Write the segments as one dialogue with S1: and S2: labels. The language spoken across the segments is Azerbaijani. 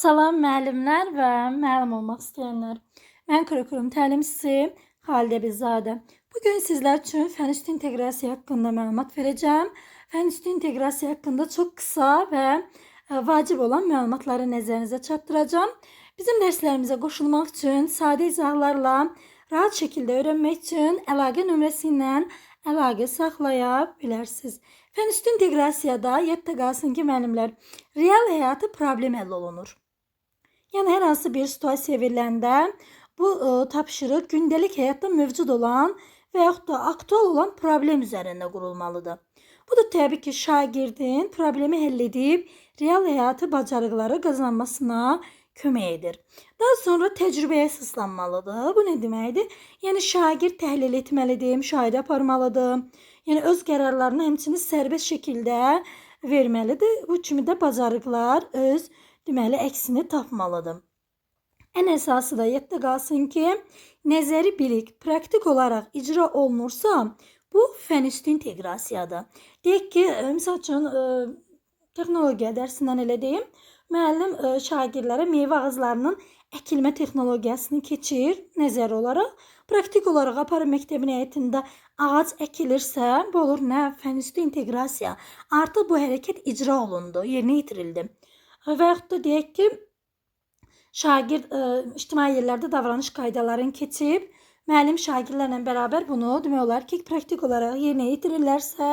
S1: Salam müəllimlər və müəllim olmaq istəyənlər. Mən Kurikulum təlimçisi Xalidə Bilzadə. Bugün sizlər üçün fen üstü inteqrasiya haqqında məlumat verəcəm. Fen üstü inteqrasiya haqqında çox qısa və vacib olan məlumatları nəzərinizə çatdıracağım. Bizim dərslərimizə qoşulmaq üçün sadə izahlarla rahat şəkildə öyrənmək üçün əlaqə nömrəsi ilə əlaqə saxlaya bilərsiniz. Fen üstü inteqrasiyada yadda qalsın ki, müəllimlər, real həyatı problem həll olunur. Yəni hər hansı bir situasiya veriləndə bu tapşırıq gündəlik həyatda mövcud olan və yaxud da aktual olan problem üzərində qurulmalıdır. Bu da təbii ki, şagirdin problemi həll edib real həyatı bacarıqları qazanmasına kömək edir. Daha sonra təcrübəyə əsaslanmalıdır. Bu nə deməkdir? Yəni şagird təhlil etməlidir, müşahidə aparmalıdır. Yəni öz qərarlarını həmçinin sərbəst şəkildə verməlidir. Bu kimi də bacarıqlar öz deməli əksini tapmalıdır. Ən əsası da yadda qalsın ki, nəzəri bilik praktik olaraq icra olunursa, bu fen üstü inteqrasiyadır. Deyək ki, misal üçün texnologiya dərsindən elə deyim, müəllim şagirdlərə meyvə ağaclarının əkilmə texnologiyasını keçir nəzəri olaraq. Praktik olaraq aparın məktəbin həyətində ağac əkilirsə, bu olur nə? Fen üstü inteqrasiya. Artıq bu hərəkət icra olundu, yerinə yetirildi. Və yaxud da deyək ki, şagird ictimai yerlərdə davranış qaydalarını keçib, müəllim şagirdlərlə bərabər bunu demək olar ki, praktik olaraq yerinə yetirirlərsə,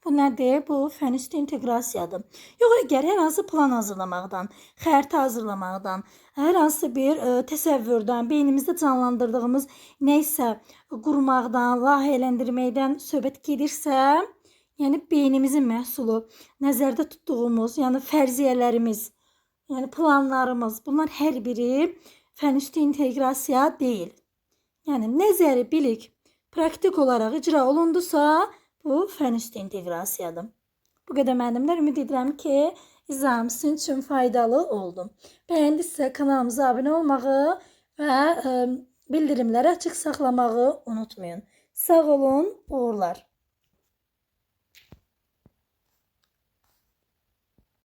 S1: bu nədir? Bu fen üstü inteqrasiyadır. Yox, əgər hər hansı plan hazırlamaqdan, xəritə hazırlamaqdan, hər hansı bir təsəvvürdən, beynimizdə canlandırdığımız nəysə qurmaqdan, layihələndirməkdən söhbət gedirsə, yəni beynimizin məhsulu, nəzərdə tutduğumuz, yəni fərziyyələrimiz, yəni planlarımız, bunlar hər biri fen üstü inteqrasiya deyil. Yəni nəzəri bilik praktik olaraq icra olundusa, bu fen üstü inteqrasiyadır. Bu qədər müəllimlər, ümid edirəm ki, izahım sizin üçün faydalı oldu. Bəyəndinizsə kanalımıza abunə olmağı və bildirimləri açıq saxlamağı unutmayın. Sağ olun, uğurlar.